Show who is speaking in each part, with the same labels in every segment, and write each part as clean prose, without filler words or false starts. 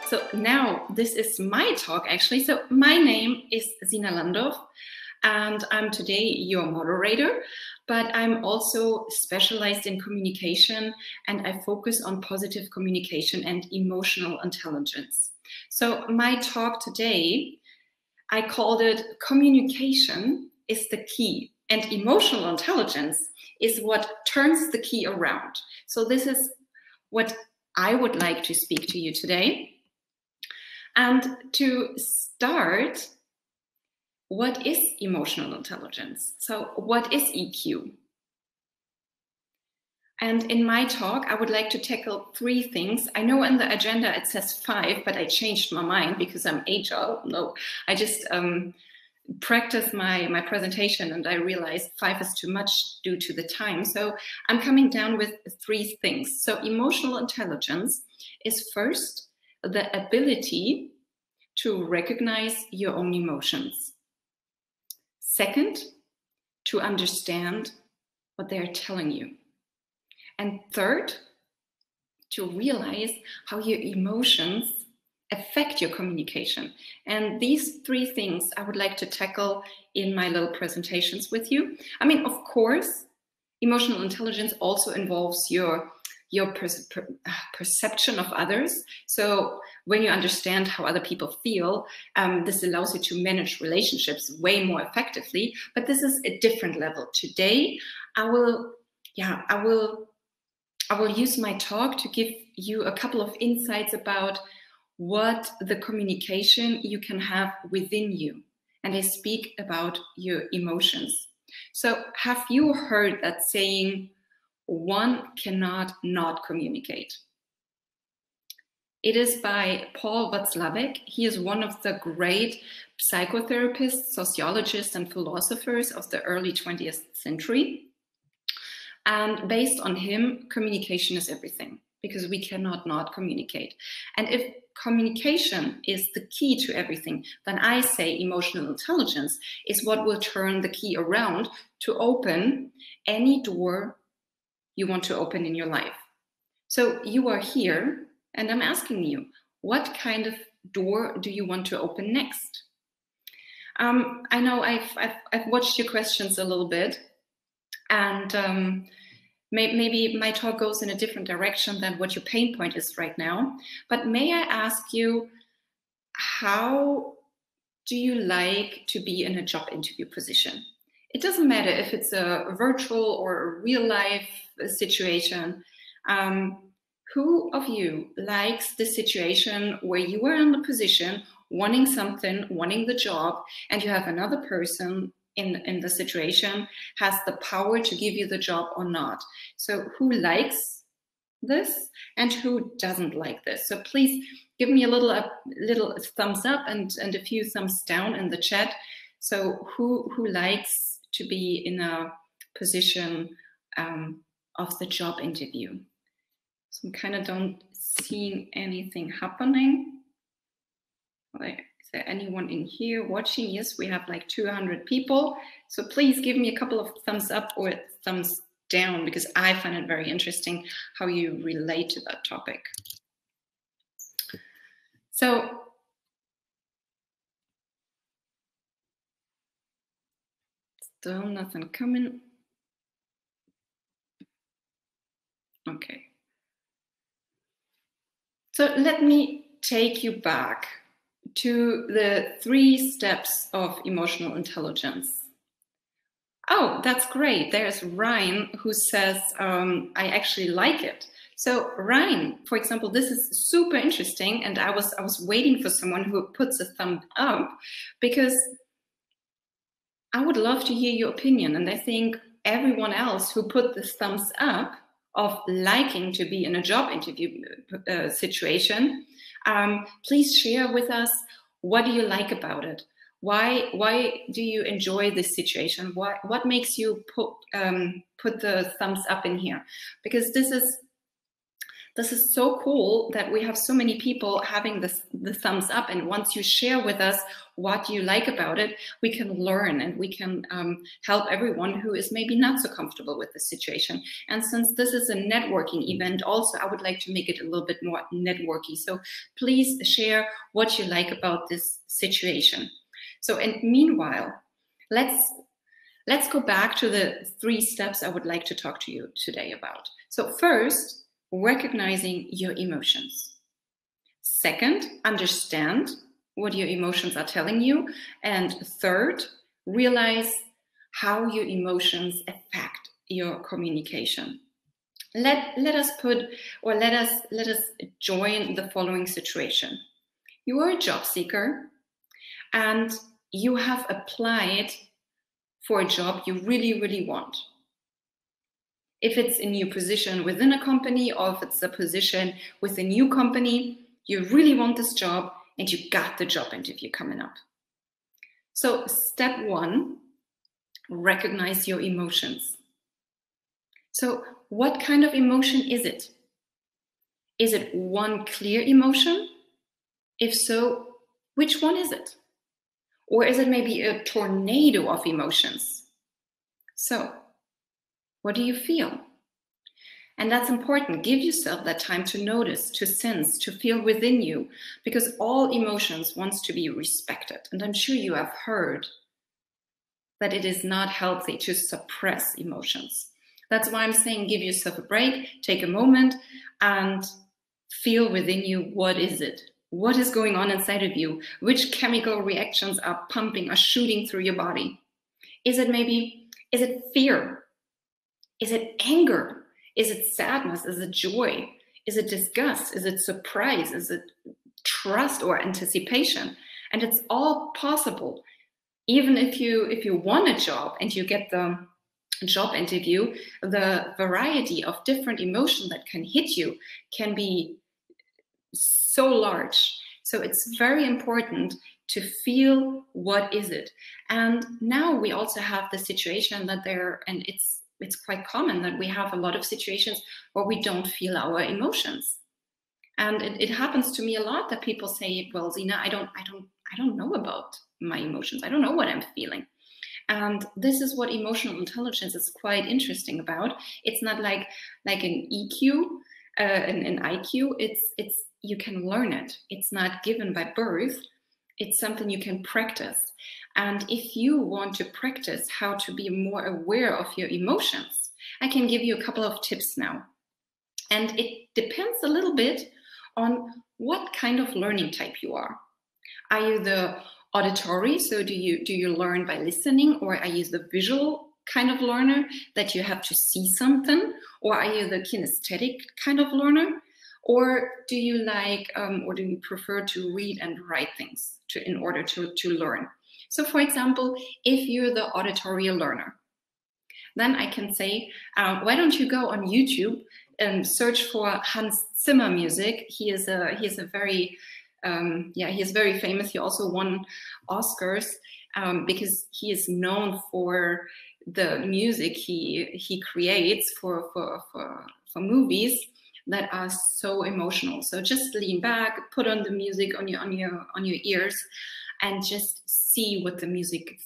Speaker 1: So now this is my talk actually. So my name is Sina Landorff and I'm today your moderator, but I'm also specialized in communication and I focus on positive communication and emotional intelligence. So my talk today, I called it Communication is the Key and Emotional Intelligence is what turns the key around. So this is what I would like to speak to you today. And to start, what is emotional intelligence? So what is EQ? And in my talk, I would like to tackle 3 things. I know in the agenda it says 5, but I changed my mind because I'm agile. No, I just practiced my presentation and I realized 5 is too much due to the time. So I'm coming down with 3 things. So emotional intelligence is first the ability to recognize your own emotions. Second, to understand what they are telling you. And third, to realize how your emotions affect your communication. And these 3 things I would like to tackle in my little presentations with you. I mean, of course, emotional intelligence also involves your perception of others. So when you understand how other people feel, this allows you to manage relationships way more effectively. But this is a different level. Today, I will use my talk to give you a couple of insights about what the communication you can have within you. And I speak about your emotions. So have you heard that saying, one cannot not communicate? It is by Paul Watzlawick. He is one of the great psychotherapists, sociologists, and philosophers of the early 20th century. And based on him, communication is everything because we cannot not communicate. And if communication is the key to everything, then I say emotional intelligence is what will turn the key around to open any door you want to open in your life. So you are here and I'm asking you, what kind of door do you want to open next? I know I've watched your questions a little bit and maybe my talk goes in a different direction than what your pain point is right now. But may I ask you, how do you like to be in a job interview position? It doesn't matter if it's a virtual or a real life situation. Who of you likes the situation where you are in the position, wanting something, wanting the job, and you have another person in the situation has the power to give you the job or not? So who likes this and who doesn't like this? So please give me a little thumbs up and a few thumbs down in the chat. So who likes to be in a position of the job interview? So I kind of don't see anything happening. Is there anyone in here watching? Yes, we have like 200 people. So please give me a couple of thumbs up or thumbs down because I find it very interesting how you relate to that topic. So still nothing coming. Okay. So let me take you back to the 3 steps of emotional intelligence. Oh, that's great. There's Ryan who says, I actually like it. So Ryan, for example, this is super interesting. And I was waiting for someone who puts a thumb up because I would love to hear your opinion. And I think everyone else who put the thumbs up of liking to be in a job interview situation, please share with us, what do you like about it? Why do you enjoy this situation? What makes you put the thumbs up in here? Because this is this is so cool that we have so many people having the thumbs up. And once you share with us what you like about it, we can learn and we can help everyone who is maybe not so comfortable with the situation. And since this is a networking event also, I would like to make it a little bit more networky. So please share what you like about this situation. So, and meanwhile, let's go back to the 3 steps I would like to talk to you today about. So first, recognizing your emotions. Second, understand what your emotions are telling you. And third, realize how your emotions affect your communication. Let us join the following situation. You are a job seeker and you have applied for a job you really, really want. If it's a new position within a company or if it's a position with a new company, you really want this job and you got the job interview coming up. So step 1, recognize your emotions. So what kind of emotion is it? Is it one clear emotion? If so, which one is it? Or is it maybe a tornado of emotions? So, what do you feel? And that's important. Give yourself that time to notice, to sense, to feel within you, because all emotions want to be respected. And I'm sure you have heard that it is not healthy to suppress emotions. That's why I'm saying give yourself a break, take a moment and feel within you, what is it? What is going on inside of you? Which chemical reactions are pumping, are shooting through your body? Is it fear? Is it anger? Is it sadness? Is it joy? Is it disgust? Is it surprise? Is it trust or anticipation? And it's all possible. Even if you want a job and you get the job interview, the variety of different emotions that can hit you can be so large. So it's very important to feel what is it. And now we also have the situation that it's quite common that we have a lot of situations where we don't feel our emotions. And it happens to me a lot that people say, well, Sina, I don't know about my emotions. I don't know what I'm feeling. And this is what emotional intelligence is quite interesting about. It's not like an EQ, an IQ. It's you can learn it. It's not given by birth. It's something you can practice. And if you want to practice how to be more aware of your emotions, I can give you a couple of tips now. And it depends a little bit on what kind of learning type you are. Are you the auditory? So do you learn by listening, or are you the visual kind of learner that you have to see something? Or are you the kinesthetic kind of learner? Or do you or do you prefer to read and write things in order to learn? So for example, if you're the auditory learner, then I can say, why don't you go on YouTube and search for Hans Zimmer music? He is very famous. He also won Oscars because he is known for the music he creates for movies that are so emotional. So just lean back, put on the music on your ears, and just see what the music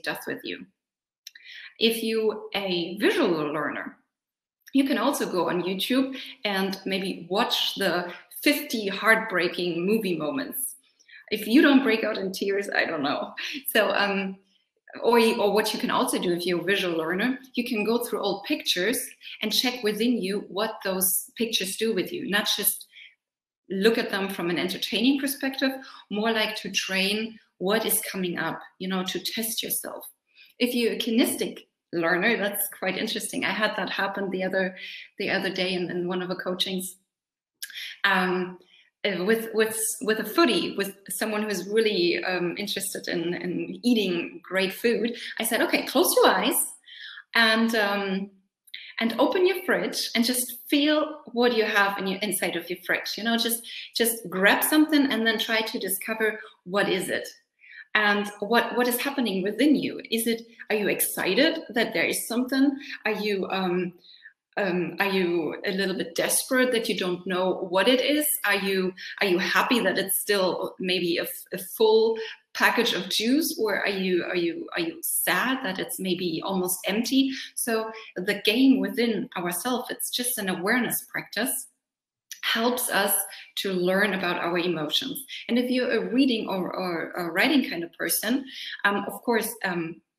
Speaker 1: does with you. If you a visual learner, you can also go on YouTube and maybe watch the 50 heartbreaking movie moments. If you don't break out in tears, I don't know. So, or what you can also do if you're a visual learner, you can go through old pictures and check within you what those pictures do with you. Not just look at them from an entertaining perspective, more like to train what is coming up, to test yourself. If you're a kinesthetic learner, that's quite interesting. I had that happen the other day in one of the coachings. With a foodie, with someone who's really interested in eating great food, I said, okay, close your eyes and open your fridge and just feel what you have inside of your fridge. Just grab something and then try to discover what is it and what is happening within you. Are you excited that there is something? Are you Are you a little bit desperate that you don't know what it is? Are you happy that it's still maybe a full package of juice, or are you sad that it's maybe almost empty? So the game within ourselves, it's just an awareness practice, helps us to learn about our emotions. And if you're a reading or a writing kind of person, of course,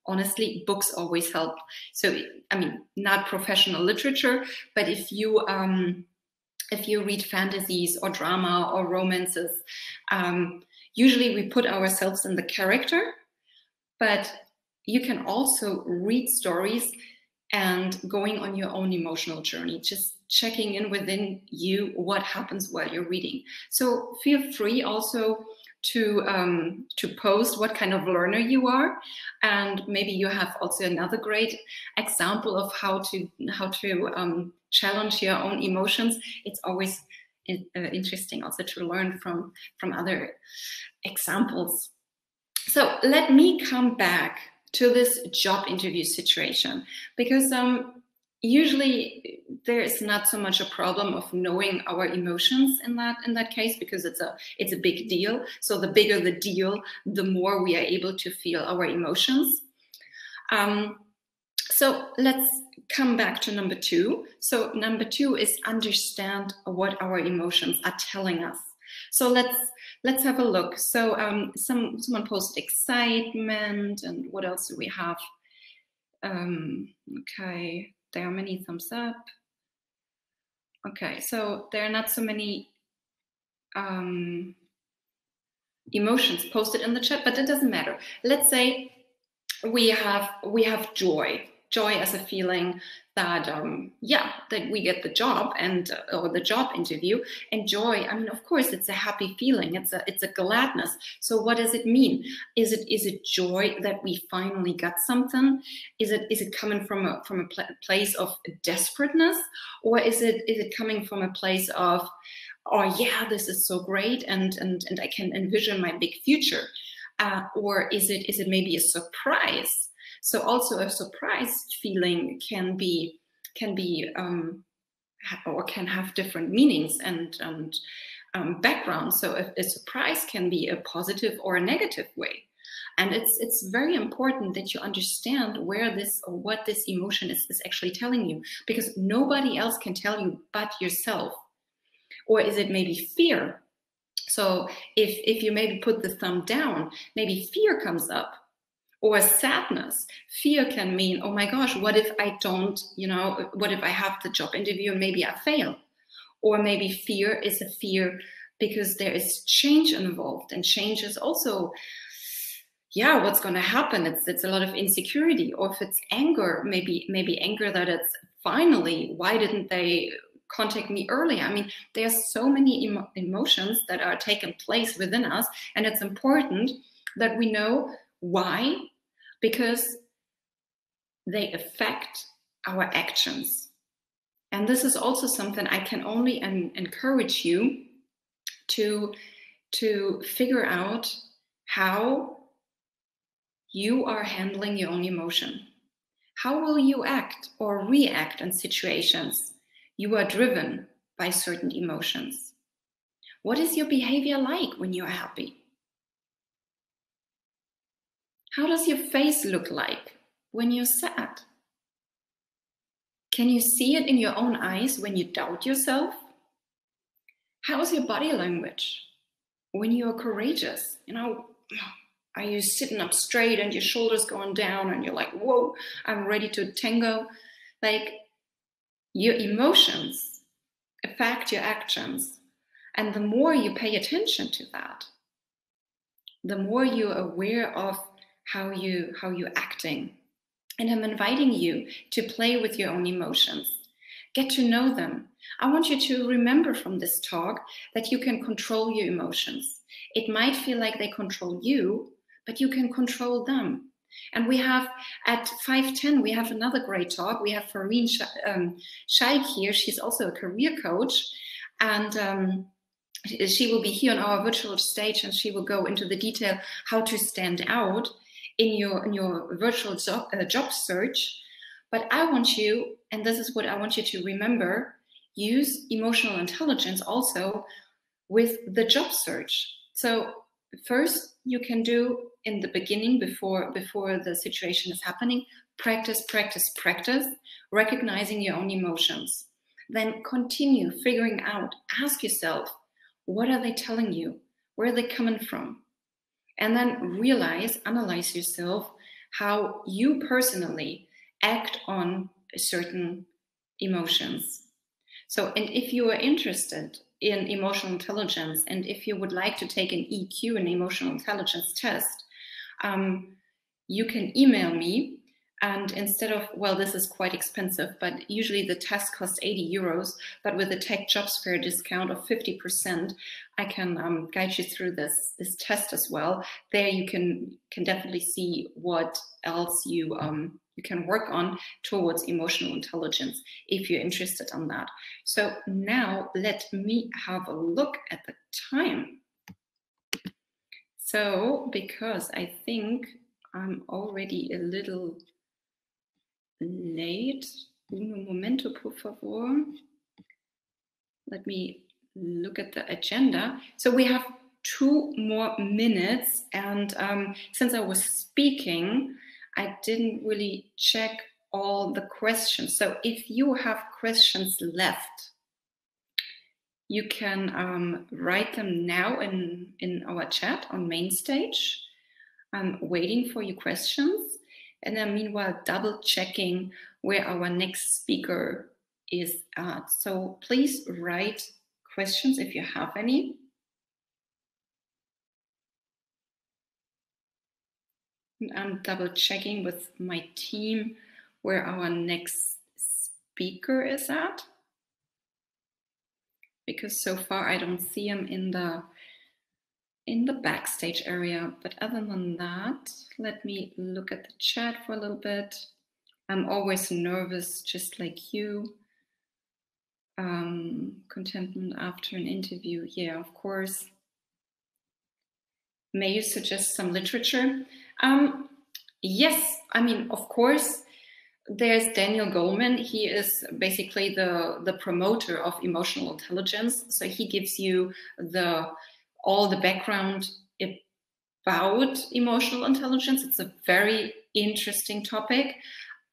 Speaker 1: honestly, books always help. So, I mean, not professional literature, but if you read fantasies or drama or romances, usually we put ourselves in the character, but you can also read stories and going on your own emotional journey, just checking in within you what happens while you're reading. So feel free also to post what kind of learner you are, and maybe you have also another great example of how to challenge your own emotions. It's always interesting also to learn from other examples. So let me come back to this job interview situation, because usually there is not so much a problem of knowing our emotions in that case, because it's a big deal. So the bigger the deal, the more we are able to feel our emotions. So let's come back to number 2. So number 2 is understand what our emotions are telling us. So let's have a look. So someone posted excitement, and what else do we have? Okay, there are many thumbs up. Okay, so there are not so many emotions posted in the chat, but it doesn't matter. Let's say we have joy as a feeling that that we get the job and or the job interview. And joy, I mean, of course, it's a happy feeling. It's a gladness. So what does it mean? Is it joy that we finally got something? Is it coming from a place of desperateness, or is it coming from a place of, oh yeah, this is so great, and I can envision my big future? Or is it maybe a surprise? So also a surprise feeling can be or can have different meanings and backgrounds. So a surprise can be a positive or a negative way. And it's very important that you understand where this or what this emotion is actually telling you, because nobody else can tell you but yourself. Or is it maybe fear? So if you maybe put the thumb down, maybe fear comes up. Or sadness. Fear can mean, oh my gosh, what if I don't, what if I have the job interview and maybe I fail? Or maybe fear is a fear because there is change involved, and change is also, what's going to happen? It's a lot of insecurity. Or if it's anger, maybe anger that it's finally, why didn't they contact me earlier? I mean, there's so many emotions that are taking place within us, and it's important that we know why, because they affect our actions. And this is also something I can only encourage you to figure out how you are handling your own emotion. How will you act or react in situations you are driven by certain emotions? What is your behavior like when you're happy? How does your face look like when you're sad? Can you see it in your own eyes when you doubt yourself? How is your body language when you are courageous? Are you sitting up straight and your shoulders going down and you're like, whoa, I'm ready to tango? Like, your emotions affect your actions. And the more you pay attention to that, the more you're aware of how you're acting. And I'm inviting you to play with your own emotions. Get to know them. I want you to remember from this talk that you can control your emotions. It might feel like they control you, but you can control them. And we have at 5:10, we have another great talk. We have Fareen Shaikh here. She's also a career coach. And she will be here on our virtual stage, and she will go into the detail how to stand out in your virtual job search. But I want you, and this is what I want you to remember, use emotional intelligence also with the job search. So first you can do in the beginning, before the situation is happening, practice, recognizing your own emotions. Then continue figuring out, ask yourself, what are they telling you? Where are they coming from? And then analyze yourself, how you personally act on certain emotions. So, and if you are interested in emotional intelligence, and if you would like to take an EQ, an emotional intelligence test, you can email me. And instead of, well, this is quite expensive, but usually the test costs 80 euros, but with a Tech Jobs Fair discount of 50%, I can guide you through this test as well. There you can definitely see what else you can work on towards emotional intelligence if you're interested in that. So now let me have a look at the time. So, because I think I'm already a little late. Un momento, por favor. Let me look at the agenda. So we have 2 more minutes, and since I was speaking, I didn't really check all the questions. So if you have questions left, you can write them now in our chat on main stage. I'm waiting for your questions. And then meanwhile, double checking where our next speaker is at. So please write questions if you have any. And I'm double checking with my team where our next speaker is at. Because so far I don't see him in the backstage area. But other than that, let me look at the chat for a little bit. I'm always nervous, just like you. Contentment after an interview. Yeah, of course. May you suggest some literature? Yes, I mean, of course. There's Daniel Goleman. He is basically the promoter of emotional intelligence. So he gives you all the background about emotional intelligence. It's a very interesting topic.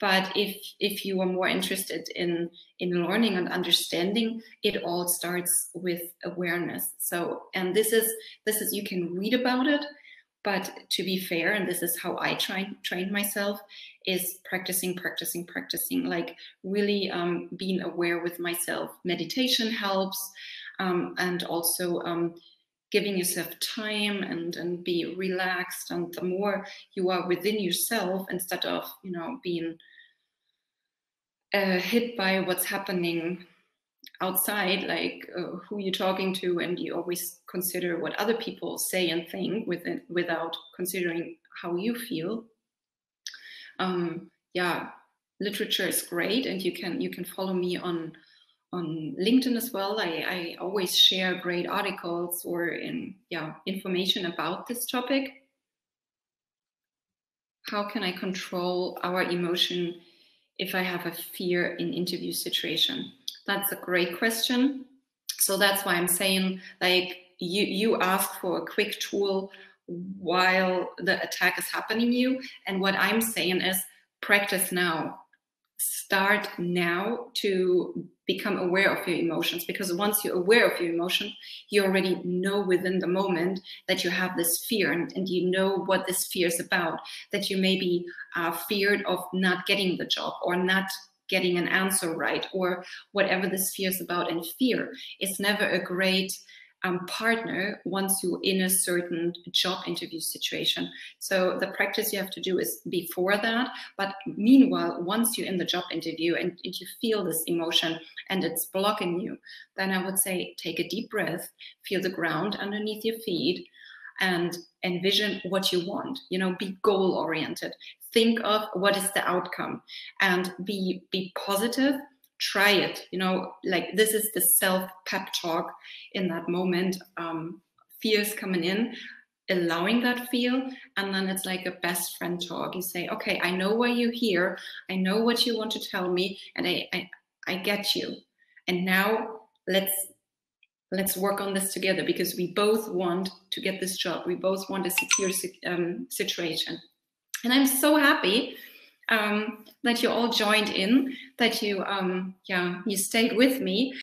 Speaker 1: But if you are more interested in learning and understanding, it all starts with awareness. So, and this is you can read about it, but to be fair, and this is how I train myself, is practicing, like really being aware with myself. Meditation helps, and also giving yourself time and be relaxed. And the more you are within yourself, instead of being hit by what's happening outside, like who you're talking to, and you always consider what other people say and think without considering how you feel. Yeah, literature is great, and you can follow me on LinkedIn as well. I always share great articles or information about this topic. How can I control our emotion if I have a fear in interview situation? That's a great question. So that's why I'm saying, like, you ask for a quick tool while the attack is happening you. And what I'm saying is practice now. Start now to become aware of your emotions, because once you're aware of your emotion, you already know within the moment that you have this fear, and you know what this fear is about, that you maybe are feared of not getting the job or not getting an answer right, or whatever this fear is about. And fear is never a great partner once you're in a certain job interview situation. So the practice you have to do is before that. But meanwhile, once you're in the job interview and you feel this emotion and it's blocking you, then I would say take a deep breath, feel the ground underneath your feet, and envision what you want. Be goal oriented. Think of what is the outcome, and be positive. Try it. Like, this is the self pep talk in that moment. Fears coming in. allowing that feel, and then it's like a best friend talk. You say, okay, I know why you're here, I know what you want to tell me, and I get you, and now let's work on this together, because we both want to get this job, we both want a secure situation. And I'm so happy that you all joined in, that you you stayed with me.